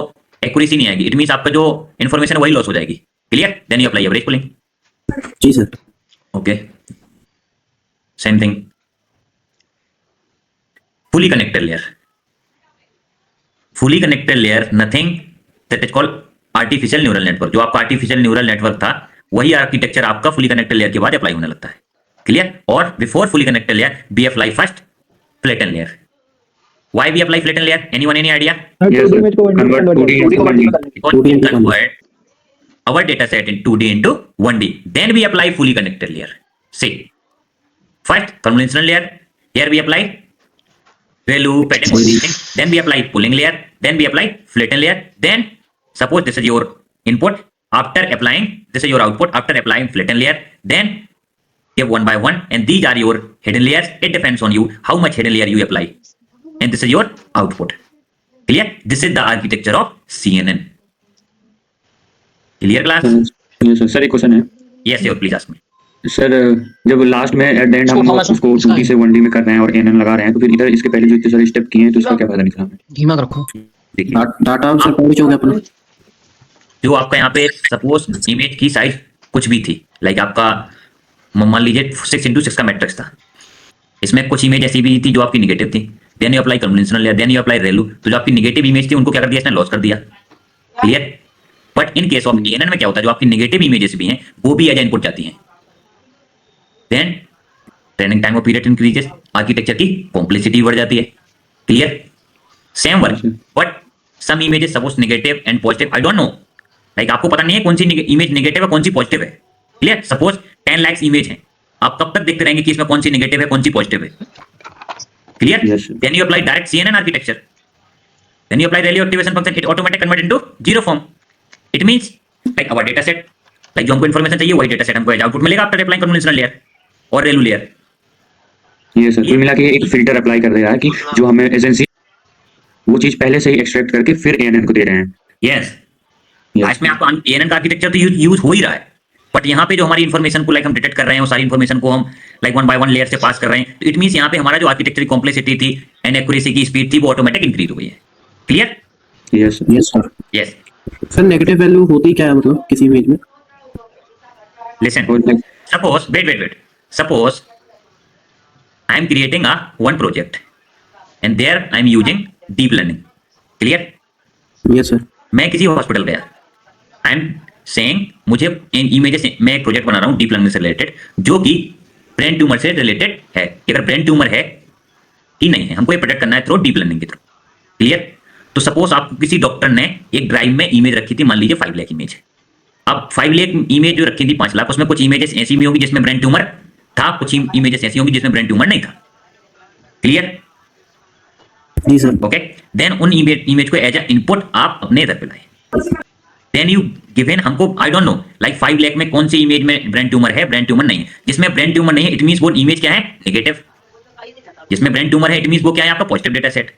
एक्यूरेसी नहीं आएगी, इट मींस आपका जो इन्फॉर्मेशन वही लॉस हो जाएगी, clear. Then you apply average pooling. जी sir okay, same thing fully connected layer. Fully connected layer, nothing that is called artificial neural network. जो आपका artificial neural network था वही आर्किटेक्चर आपका fully connected layer के बाद अप्लाई होने लगता है, क्लियर। और before fully connected layer we apply first flattened layer. Why we apply flattened layer? Anyone any idea? Yes, 2D sir. Image को 1D में Convert 2D into 1D. Because 2D we into 1D. convert our data set in 2D into 1D. Then we apply fully connected layer. See, first convolutional layer. Here we apply value pattern processing. Then we apply pooling layer. Then we apply flatten layer. Then suppose this is your input. After applying, this is your output. After applying flatten layer, then give one by one, and these are your hidden layers. It depends on you how much hidden layer you apply, and this is your output. Clear? This is the architecture of CNN. Clear class? Yes sir. Sir एक question है Yes, sir. Please ask me. Sir, जब last में at the end हम थोड़ा सा उसको 2D से 1D में कर रहे हैं और एनएन लगा रहे हैं तो फिर इधर इसके पहले जो इतने सारे स्टेप किए हैं तो इसका क्या फायदा निकला हमें? धीमा रखो। देखिए डाटा सर पहुंच हो गया अपना जो आपका यहाँ पे सपोज इमेज की साइज कुछ भी थी, लाइक आपका मान लीजिए 6x6 का मैट्रिक्स था, इसमें कुछ इमेज ऐसी भी थी जो आपकी निगेटिव थी। Then you apply conventional layer, then you apply ReLU, तो जो आपकी निगेटिव इमेज थी उनको क्या कर दिया इसने, लॉस कर दिया, clear. But in case of ANN में क्या होता है, जो आपकी निगेटिव इमेजेस भी हैं वो भी एज इनपुट जाती हैं। Then training time of period increases, architecture की कॉम्प्लेक्सिटी बढ़ जाती है, clear. Same work but some images suppose negative and positive, I don't know, like आपको पता नहीं है कौन सी इमेज नेगेटिव है कौन सी पॉजिटिव है, क्लियर। सपोज 10 लाख इमेज है, आप कब तक देखते रहेंगे कि इसमें कौन सी नेगेटिव है कौन सी पॉजिटिव है, clear. Yes, sir. Then you apply direct CNN architecture, then you apply ReLU activation function, it automatic convert into zero form. It means like our data set, like जो हमको इन्फॉर्मेशन चाहिए वही data set हमको as output मिलेगा after applying conventional layer और ReLU layer. ये sir कुल मिला के एक फिल्टर अप्लाई कर दे रहा है कि जो हमें एजेंसी वो चीज पहले से ही एक्सट्रैक्ट करके फिर एएनएन को दे रहे हैं। यस, इसमें आपको एएनएन का आर्किटेक्चर तो यूज हो ही रहा है, बट यहाँ पे जो हमारी इन्फॉर्मेशन को लाइक हम डिटेक्ट कर रहे हैं वो सारी इन्फॉर्मेशन को हम like one by one layer से पास कर रहे हैं, तो इट मींस यहाँ पे हमारा जो आर्किटेक्चर कॉम्प्लेक्सिटी थी एंड एक्यूरेसी की स्पीड थी वो ऑटोमेटिक इंक्रीज हो गई है, clear. Yes yes sir yes, sir negative value होती क्या है मतलब किसी इमेज में? Listen, suppose wait suppose I am creating a one project and there I am using deep learning, clear। Yes sir मैं किसी हॉस्पिटल गया, आई एम सेइंग मुझे इन इमेजेस मैं एक प्रोजेक्ट बना रहा हूँ डीप लर्निंग से रिलेटेड जो कि ब्रेन ट्यूमर से रिलेटेड है, अगर ब्रेन ट्यूमर है कि नहीं है हमको ये प्रोजेक्ट करना है थ्रू डीप लर्निंग के थ्रू, क्लियर। तो सपोज आपको किसी डॉक्टर ने एक ड्राइव में इमेज रखी थी, मान लीजिए 5 लाख इमेज, अब 5 लाख इमेज जो रखी थी 5 लाख, उसमें कुछ इमेजेस ऐसी भी होंगी जिसमें ब्रेन ट्यूमर था, कुछ इमेजेस ऐसी होंगी जिसमें ब्रेन ट्यूमर नहीं था, क्लियर। जी सर ओके, देन उन इमेज को एज अ इनपुट आप अपने इधर पे लाए, देन यू गिवन हमको आई डोंट नो लाइक 5 लाख में कौन सी इमेज में ब्रेन ट्यूमर है ब्रेन ट्यूमर नहीं है, जिसमें ब्रेन ट्यूमर नहीं है इट मींस वो इमेज क्या है नेगेटिव, जिसमें ब्रेन ट्यूमर है इट मींस वो क्या है आपका positive data set.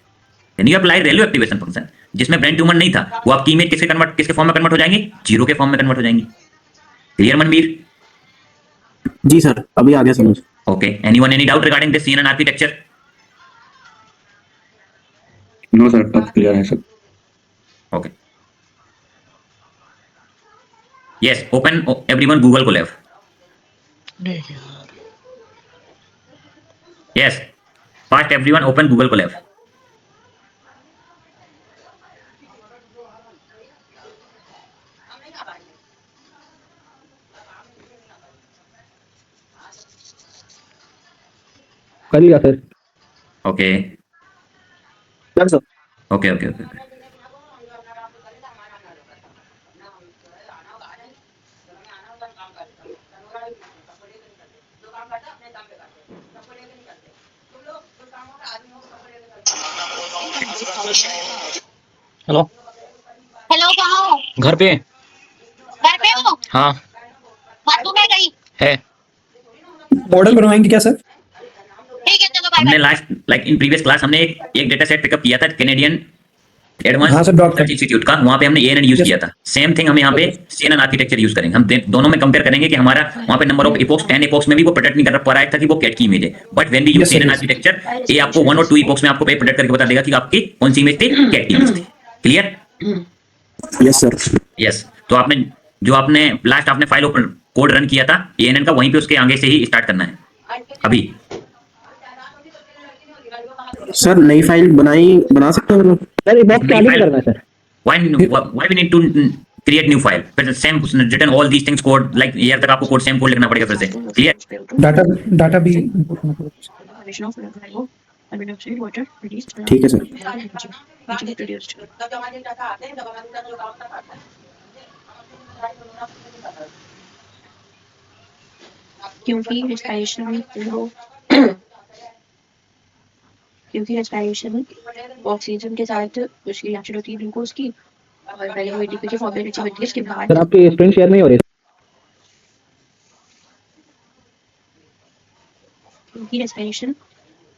Then you apply ReLU activation function, जिसमें ब्रेन ट्यूमर नहीं था वो आपकी इमेज किसके फॉर्म में कन्वर्ट हो जाएंगी, जीरो के फॉर्म में कन्वर्ट हो जाएंगी, क्लियर मनवीर। जी सर अभी आ गया समझ। Okay, anyone any doubt regarding this CNN architecture? No sir अब क्लियर है सब। Okay, yes, open everyone Google Colab. Yes, fast everyone open Google Colab. कर लिया sir. Okay sir okay okay okay, hello hello, कहाँ हो? घर पे घर पे हो? हाँ बाथरूम में गई? है मॉडल बनवाएंगे क्या सर? ठीक है चलो बाय हमने bye. Last like in previous class हमने एक डेटा सेट पिकअप किया था कैनेडियन एडवांस हाँ सर, डॉट रिसर्च इंस्टीट्यूट का, वहां पे हमने एएनएन यूज Yes. किया था। सेम थिंग हम यहाँ पे सीएनएन आर्किटेक्चर यूज करेंगे। हम दोनों में कंपेयर करेंगे कि हमारा वहां पे नंबर ऑफ इपोक्स 10 इपोक्स में भी वो प्रोटेक्ट नहीं कर पा रहा था कि वो कैट की इमेज है, but when we use Yes, sir, CNN yes. Architecture ये आपको 1 और 2 इपोक्स में आपको प्रोटेक्ट करके बता देगा कि आपकी कौन सी इमेज थी, कैट की इमेज थी। क्लियर? Yes sir. यस। तो आपने जो आपने लास्ट आपने फाइल कोड रन किया था एएनएन का, वहीं पे उसके आगे से ही स्टार्ट करना है अभी। सर नई फाइल बना सकते हैं? सर ये बॉक्स नई खाली फाइल- करना है sir. why we need to create new file? फिर same written all these things code like year तक आपको कोड सेम कोड लिखना पड़ेगा फिर से। क्लियर? डाटा भी ठीक है सर। क्योंकि रेस्पिरेशन ऑक्सीजन के साथ उसकी रिएक्शन होती है ग्लूकोज की, और पहले वो एटीपी की फॉर्मेलिटी होती है, इसके बाद सर आपकी स्क्रीन शेयर नहीं हो रही। क्योंकि रेस्पिरेशन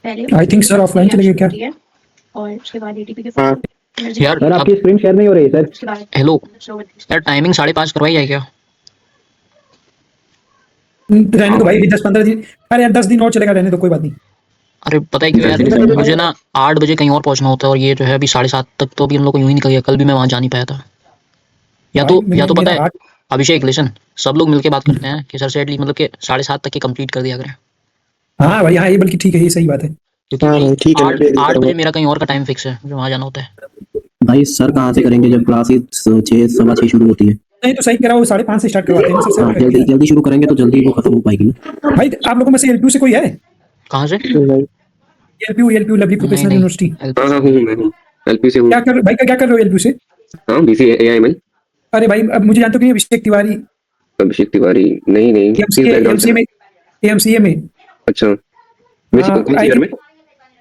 पहले I think sir offline चले गए क्या? होती है, और उसके बाद एटीपी के हाँ। यार सर अब आपकी स्क्रीन शेयर नहीं हो रही सर। उसके बाद हेलो यार, टाइमिंग 5:30 करवाई जाए क्या? रहने दो भाई, 10-15 दिन। अरे यार 10 दिन और चलेगा, रहने दो, कोई बात नहीं। अरे पता है क्यों यार, मुझे ना 8 बजे कहीं और पहुंचना होता है, और ये जो है अभी 7:30 तक तो अभी हम लोग को यूं ही निकल गया। कल भी मैं वहां जा नहीं पाया था। या तो पता मेरा है 8 अभिषेक, लिसन, सब लोग मिलके बात करते हैं कि सर से एटलीस्ट मतलब कि 7:30 तक की कंप्लीट कर दिया करें, हाँ भाई, हाँ ये बल्कि ठीक है, ये सही बात है। क्योंकि हाँ, ठीक है, मैं 8 बजे मेरा कहीं और का टाइम फिक्स है, मुझे वहां जाना होता है। भाई सर कहाँ से करेंगे जब क्लास 6 सवा 6 शुरू होती है? नहीं तो सही करा, वो 5:30 से स्टार्ट करवाते हैं ना हाँ, सर। जल्दी शुरू करेंगे तो जल्दी वो खत्म हो पाएगी ना। भाई आप लोगों में से एलपीयू से कोई है? कहाँ से? एलपीयू लवली प्रोफेशनल नहीं, यूनिवर्सिटी। हाँ हाँ हूँ मैं हूँ एलपी से हूँ। क्या कर भाई, क्या कर रहे हो एलपीयू से? हाँ बीसी एआईएमएल। अरे भाई अब मुझे जानते हो कि नहीं, अभिषेक तिवारी अभिषेक तिवारी नहीं नहीं किस बैकग्राउंड से? एमसीए में। अच्छा हाँ, कौन सी ईयर में?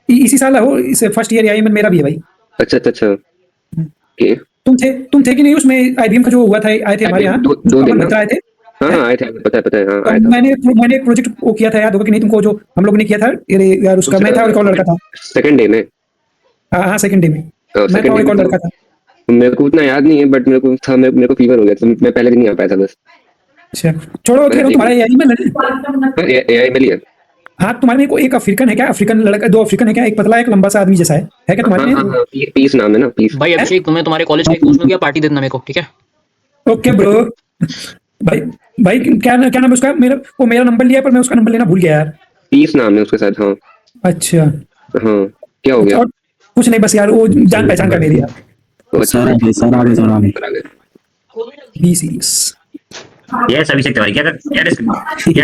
इसी साल हो, इस फर्स्ट ईयर आईएमएल मेरा भी है भाई। अच्छा अच्छा अच्छा ओके। तुम थे कि नहीं उसमें? आईबीएम का जो हुआ था, आए थे हमारे यहाँ, दो दिन मित्र आए थे। हाँ हाँ आए थे, पता है हाँ तो आया था। मैंने एक प्रोजेक्ट वो किया था, याद होगा कि नहीं तुमको, जो हम लोग ने किया था। अरे यार उसका मैं था और एक और लड़का था। सेकंड डे में? हाँ सेकंड डे में मैं था और एक और लड़का था। मेरे को उतना याद नहीं है, बट मेरे को फीवर हो गया, तो मैं पहले दिन नहीं आ पाया था बस। अच्छा छोड़ो, कह रहा हूँ तुम्हारा एआईएमएल है। एआईएमएल ही है। हाँ तुम्हारे में कोई एक अफ्रीकन है क्या? अफ्रीकन लड़का, 2 अफ्रीकन है क्या? एक पतला एक लंबा सा आदमी जैसा है क्या तुम्हारे हाँ में? हाँ पीस नाम है ना, पीस। भाई अभिषेक, तुम्हें तुम्हारे कॉलेज का एक दोस्त ने किया, पार्टी देना मेरे को, ठीक है? Okay bro. भाई क्या नाम है उसका? मेरा नंबर लिया, पर मैं उसका नंबर लेना भूल गया यार। पीस नाम है उसके साथ। हाँ अच्छा हाँ क्या हो गया? और कुछ नहीं, बस यार वो जान पहचान का मेरी यार। सर आगे। B series. Yes Abhishek Tiwari, क्या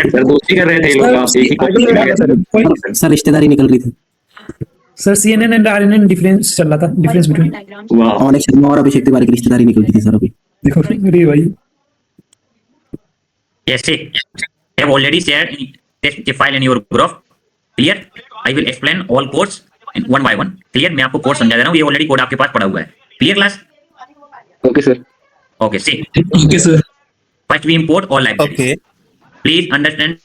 सर दोस्ती कर रहे थे ये लोग, आप एक ही कॉलेज। सर रिश्तेदारी निकल रही थी। Sir CNN and RNN difference चल रहा था, डिफरेंस बिटवीन। वाह अनिक शर्मा और अभिषेक तिवारी की रिश्तेदारी निकल रही थी सर अभी। देखो अरे भाई, yes see, I have already shared the file in your group. Clear? I will explain all codes in one by one. Clear? मैं आपको कोड समझा दे रहा हूँ, ये ऑलरेडी कोड आपके पास पड़ा हुआ है। Clear class? Okay sir. Okay see, okay sir. First we import all library. Please understand,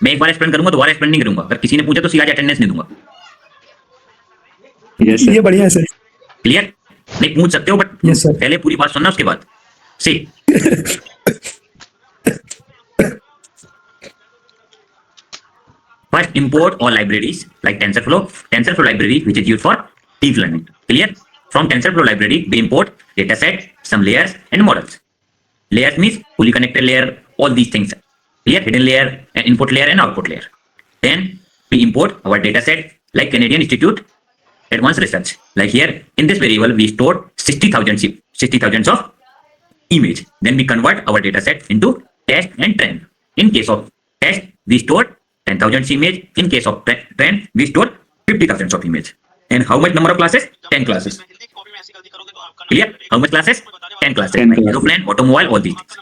मैं एक बार एक्सप्लेन करूंगा, दोबारा एक्सप्लेन नहीं करूंगा। अगर किसी ने पूछा तो सीधा अटेंडेंस नहीं दूंगा। यस ये बढ़िया है सर। क्लियर? नहीं पूछ सकते हो, बट Yes, sir. पहले पूरी बात सुनना, उसके बाद सी। First, import all libraries like TensorFlow. TensorFlow library, which is used for deep learning. Clear? From TensorFlow library, we import dataset, some layers, and models. Layers means fully connected layer, all these things. Clear? Hidden layer, and input layer, and output layer. Then we import our dataset like Canadian Institute Advanced Research. Like here, in this variable, we stored 60,000 of image. Then we convert our dataset into test and trend. In case of test, we stored 10,000 image. In case of trend, we stored 50,000 of image. And how much number of classes? 10 classes. Clear? How much classes? 10 classes. 10 Like classes. aeroplane, automobile, all these things.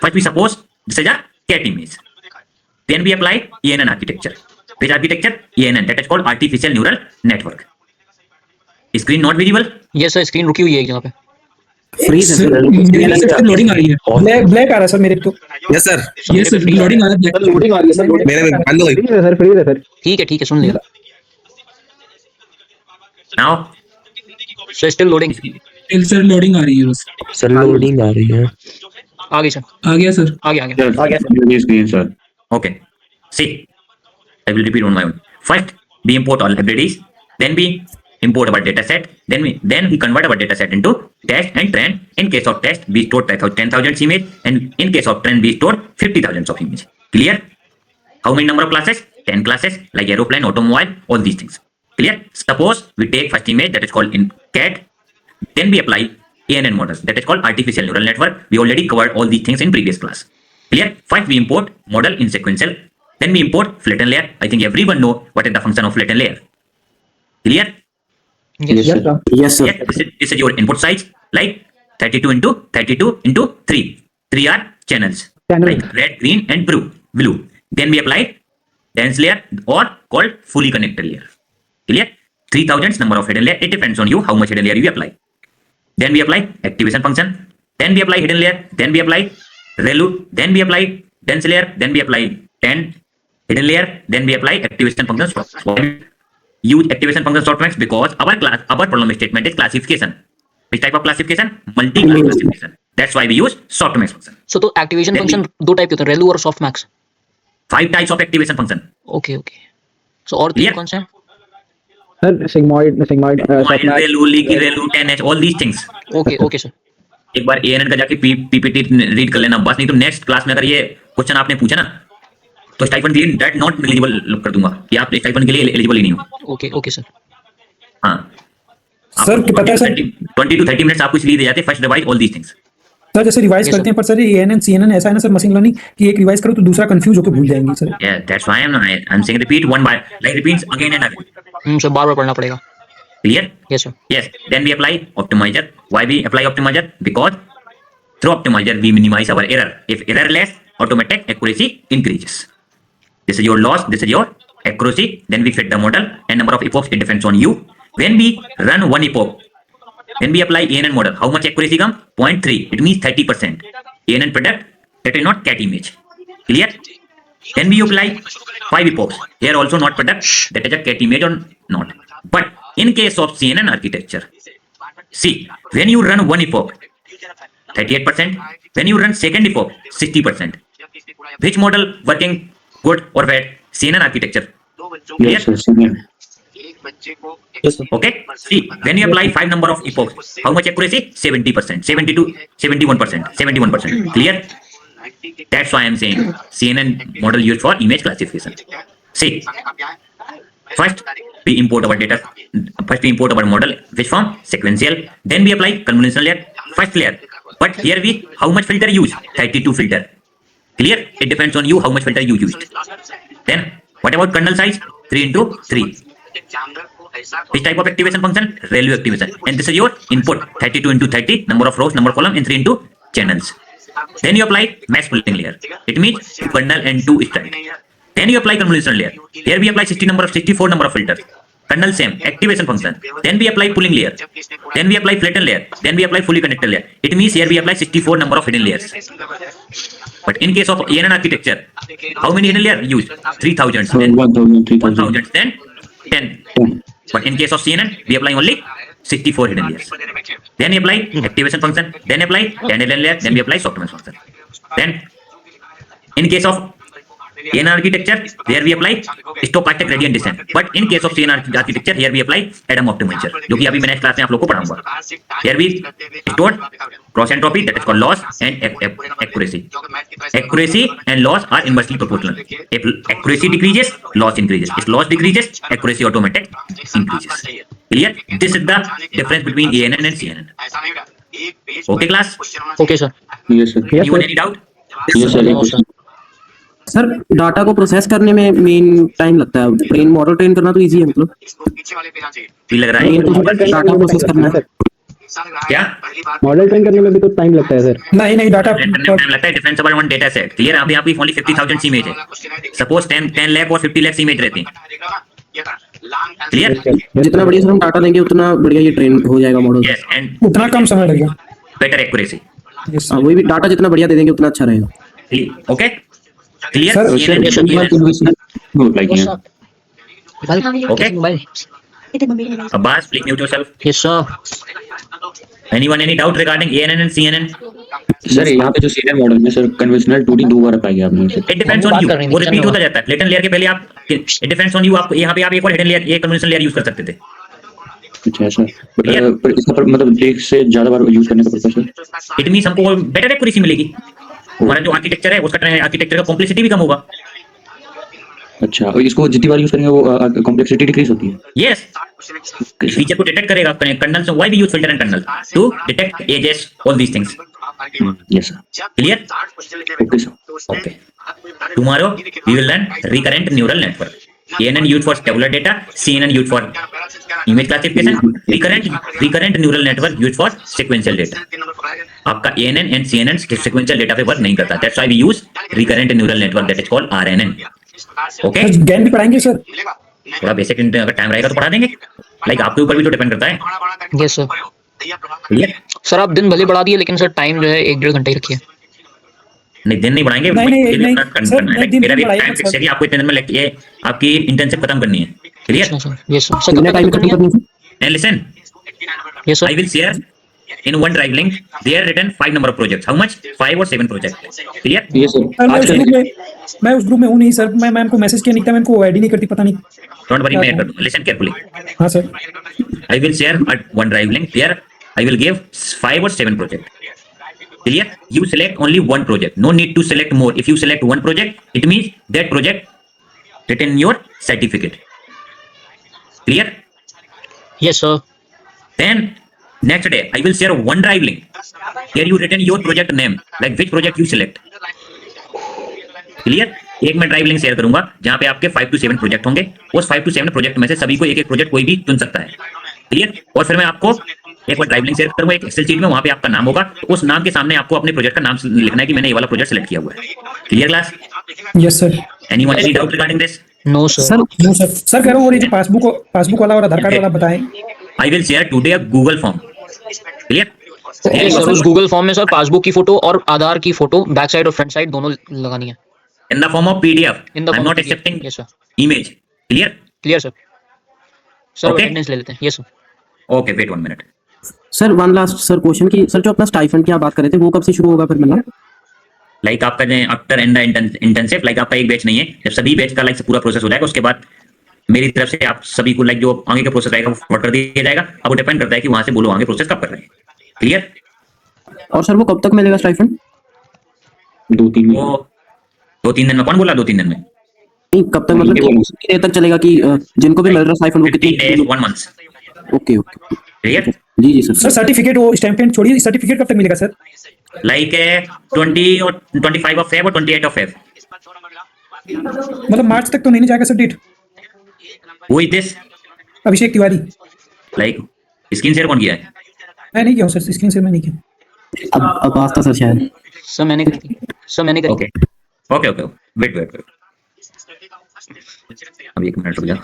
First, we suppose this is a cat image. Then we apply ENN architecture. Which architecture? ENN. That is called artificial neural network. Screen not visible? ये sir screen रुकी हुई है एक जगह पे। Freeze है sir. मेरे से लोडिंग आ रही है, ब्लैक आ रहा है सर मेरे को। यस सर, ये सर लोडिंग आ रहा है black। लोडिंग आ रही है सर, मेरे में बंद हो गई। फ्रीज है सर, फ्रीज है सर। ठीक है सुन लिया। Now so still loading. Sir loading आ रही है बस। सर लोडिंग आ रही है। आ गई सर, आ गया सर। आ गया। Screen sir. okay, see, I will repeat on my own. First we import all libraries, then we import our data set, then we convert our data set into test and trend. In case of test we store 10,000 image, and in case of trend we store 50,000 of image. Clear? How many number of classes? 10 classes, like aeroplane, automobile, all these things. Clear? Suppose we take first image, that is called in CAD, then we apply ANN model, that is called artificial neural network. We already covered all these things in previous class. Clear? First we import model in sequential, then we import flatten layer. I think everyone know what is the function of flatten layer. Clear? Yes sir. Yes sir. Yeah, this is your input size, like 32 into 3. 3 are channels, like red, green and blue. Then we apply dense layer or called fully connected layer. Clear? 3000 number of hidden layer. It depends on you how much hidden layer you apply. Then we apply activation function. Then we apply hidden layer. Then we apply ReLU. Then we apply dense layer. Then we apply 10 hidden layer. Then we apply activation function. Why we use activation function softmax? Because our problem statement is classification. Which type of classification? Multi-class classification. That's why we use softmax function. सो तो activation function दो type के होते हैं, रेलू और soft max. 5 types of activation function. Okay so और तीन Clear? कौन से हैं? Sir sigmoid, ReLU, leaky ReLU, 10H, all these things. Okay sir. एक बार ANN का जाके पीपीटी रीड कर लेना बस, नहीं तो नेक्स्ट क्लास में अगर ये क्वेश्चन आपने पूछा ना तो स्टाइपेंड के लिए डेट नॉट एलिजिबल कर दूंगा कि आप स्टाइपेंड के लिए एलिजिबल ही नहीं हो। Okay sir. हाँ सर पता है सर, 20 to 30 मिनट्स आपको इसलिए दे जाते हैं, first revise all these things. Sir जैसे रिवाइज करते हैं, पर सर ये ANN CNN ऐसा है ना सर मशीन लर्निंग कि एक रिवाइज करो तो दूसरा कंफ्यूज होकर भूल जाएंगे sir. Yeah, that's why I'm saying repeat one by like repeats again and again. Sir बार पढ़ना पड़ेगा। Clear? Yes sir. Yes. Then we apply optimizer. Why we apply optimizer? Because through optimizer we minimize our error. If error less, automatic accuracy increases. This is your loss. This is your accuracy. Then we fit the model and number of epochs. It depends on you. When we run one epoch, when we apply ANN model, how much accuracy come? 0.3. It means 30%. ANN product that is not cat image. Clear? Then we apply 5 epochs. Here also not product that is a cat image or not. But in case of CNN architecture, see, when you run one epoch, 38%. When you run second epoch, 60%. Which model working good or bad? CNN architecture. Clear? Yes, sir. Okay. See, when you apply 5 number of epochs, how much accuracy? 70%, 70 to 71%, 71%. Clear? That's why I'm saying CNN model used for image classification. See, first we import our data. First we import our model, which form? Sequential. Then we apply convolutional layer, first layer. But here we how much filter use? 32 filter. Clear? It depends on you how much filter you used. Then what about kernel size? 3 into 3. Which type of activation function? ReLU activation. And this is your input, 32 into 30, number of rows, number of column, and 3 into channels. Then you apply max splitting layer. It means kernel and 2 strand. Then you apply convolutional layer. Here we apply 64 number of filters. Kernel same, activation function. Then we apply pooling layer. Then we apply flatten layer. Then we apply fully connected layer. It means here we apply 64 number of hidden layers. But in case of ANN architecture, how many hidden layer used? 3000. Then 1000, 3000. 1000. Then 10. But in case of CNN, we apply only 64 hidden layers. Then we apply activation function. Then apply 10 hidden layer. Then we apply softmax function. Then in case of ANN architecture, here we apply stochastic gradient descent. But in case of CNN architecture, here we apply Adam optimizer, जो कि अभी मैं next class में आप लोगों को पढ़ाऊंगा. Here we store cross entropy, that is called loss, and accuracy. Accuracy and loss are inversely proportional. If accuracy decreases, loss increases. If loss decreases, accuracy automatic increases. Clear? This is the difference between ANN and CNN. Okay, class? Okay sir. Yes, sir. Anyone any doubt? Yes, sir. Sir data को process करने में main time लगता है, brain model train करना तो easy है, मतलब भी लग रहा मेन तो है डाटा प्रोसेस करना है। क्या? मॉडल ट्रेन करने में भी तो टाइम लगता है सर। नहीं डाटा करने में टाइम लगता है, difference about one data set. Clear? अभी आपकी ओनली 50,000 इमेज है, सपोज 10 लाख और 50 लाख इमेज रहती हैं। क्लियर? जितना बढ़िया सर हम डाटा देंगे उतना बढ़िया ये ट्रेन हो जाएगा मॉडल। यस, एंड उतना कम समय लगेगा। better accuracy. Yes. हाँ, वही भी डाटा जितना बढ़िया दे देंगे उतना अच्छा रहेगा। Okay? Clear? Sir, CNN, sir CNN. Conventional apply किया है। Okay? इतने मम्मी ने Abbas, please mute yourself. Yes, sir. Anyone any doubt regarding ANN and CNN? Sir यहाँ पे जो सीनियर मॉडल में सर कन्वेंशनल 2D 2 बार अप्लाई किया आपने इसे। It depends हम on बात you. कर रहे हैं, वो किचन रिपीट में होता जाता है। लेटेंट लेयर के पहले आप it depends on you. आप यहाँ पे आप एक और हिडन लेयर, एक कन्वेंशनल लेयर यूज कर सकते थे. अच्छा सर Clear? पर इसका मतलब एक से ज्यादा बार यूज करने का पर्पस है। इट मींस हमको बेटर एक्यूरेसी मिलेगी। हमारा जो आर्किटेक्चर है उसका आर्किटेक्चर का कॉम्प्लेक्सिटी भी कम होगा। अच्छा और इसको जितनी बार यूज करेंगे वो कॉम्प्लेक्सिटी डिक्रीज होती है। यस, फीचर को डिटेक्ट करेगा कर्नल से। Why we use filter and kernel to detect edges, all these things. Yes sir. Clear? Okay sir. Okay. Tomorrow we will learn recurrent neural network. CNN used for tabular data, CNN used for image classification, recurrent neural network used for sequential data. आपका ANN and CNN sequential data पे work नहीं करता. That's why we use recurrent neural network, that is called RNN. Okay? Sir GAN भी पढ़ाएंगे sir? थोड़ा basic अगर time रहेगा तो पढ़ा देंगे। लाइक आपके ऊपर भी तो डिपेंड करता है। Yes, sir. क्लियर? सर आप दिन भले बढ़ा दिए लेकिन सर टाइम जो है 1-1.5 घंटे ही रखिए। नहीं, दिन नहीं बढ़ाएंगे। नहीं, सर, नहीं, दिन मेरा भी बढ़ाइए टाइम मत, फिक्स है सर। कि आपको इतने दिन में ये आपकी इंटर्नशिप खत्म करनी है। क्लियर? अच्छा सर। Yes, sir. सर कितने कब टाइम तक में खत्म करनी करनी है? And listen, है? Yes, sir. I will share in one drive link. They are written 5 number of projects. How much? 5 or 7 projects. Clear? ये सर सर आज मैं उस ग्रुप में हूँ नहीं सर। मैं मैम को मैसेज किया नहीं था, मैम को आईडी नहीं करती, पता नहीं। Don't worry, मैं कर दूंगा. Listen carefully. हाँ sir. I will share one drive link. There, I will give 5 or 7 projects. Clear? You select only one project. No need to select more. If you select one project, it means that project written in your certificate. Clear? Yes, sir. Then next day, I will share one drive link. Here you written your project name, like which project you select. Clear? एक मैं drive link share करूंगा जहां पे आपके 5 to 7 project होंगे। उस 5 to 7 project में से सभी को एक एक प्रोजेक्ट कोई भी चुन सकता है। क्लियर? और फिर मैं आपको एक बार ड्राइव लिंक शेयर करूंगा एक एक्सेल शीट में, वहां पे आपका नाम होगा। तो उस नाम के सामने आपको अपने प्रोजेक्ट का नाम लिखना है कि मैंने ये वाला प्रोजेक्ट सेलेक्ट किया हुआ है। Clear class? Yes sir. Anyone any doubt regarding this? No, sir. Sir no sir. Sir कह रहा हूँ, और ये जो पासबुक वाला और आधार कार्ड वाला बताएं। I will share today a Google form. Clear? Yes, sir. उस गूगल फॉर्म में सर पासबुक की फोटो और आधार की फोटो बैक साइड और फ्रंट साइड दोनों लगानी है। In the form of PDF. In the I am form not of PDF. Accepting Yes, sir. Image. Clear? Clear, sir. Sir Okay. Attendance ले लेते हैं। Yes, sir. Okay, wait 1 minute. Sir one last sir question की sir, जो अपना stipend की आप बात कर रहे थे वो कब से शुरू होगा फिर मिलना? लाइक आपका जो आफ्टर एंड इंटर्नशिप, लाइक आपका एक बैच नहीं है। जब सभी बैच का लाइक पूरा प्रोसेस हो जाएगा उसके बाद मेरी तरफ से आप सभी को लाइक जो आगे का प्रोसेस रहेगा वो फॉरवर्ड कर दिया जाएगा। अब वो डिपेंड करता है कि वहां से बोलो आगे प्रोसेस कब कर रहे हैं। क्लियर? और सर वो कब तक मिलेगा स्टाइफंड? 2-3 वो 2-3 दिन में। कौन बोला 2-3 दिन में? नहीं, कब तक मतलब कितनी देर तक चलेगा कि जिनको भी मिल रहा स्टाइफंड वो 15 days, कितनी? 1 month। Okay okay clear? जी जी सर सर। सर्टिफिकेट, वो स्टैम्पेंट छोड़िए, सर्टिफिकेट कब तक मिलेगा सर? लाइक 20 और 25 ऑफ फेब और 28 ऑफ फेब। मतलब मार्च तक तो नहीं जाएगा sir date? Who is this? Abhishek Tiwari. Like screen share कौन किया है? मैं नहीं किया हूँ सर, स्क्रीन से मैं नहीं किया। अब पास्ता सर शायद। सर मैंने करी थी। सर मैंने करी ओके ओके ओके, वेट। अब 1 मिनट रुक जाओ।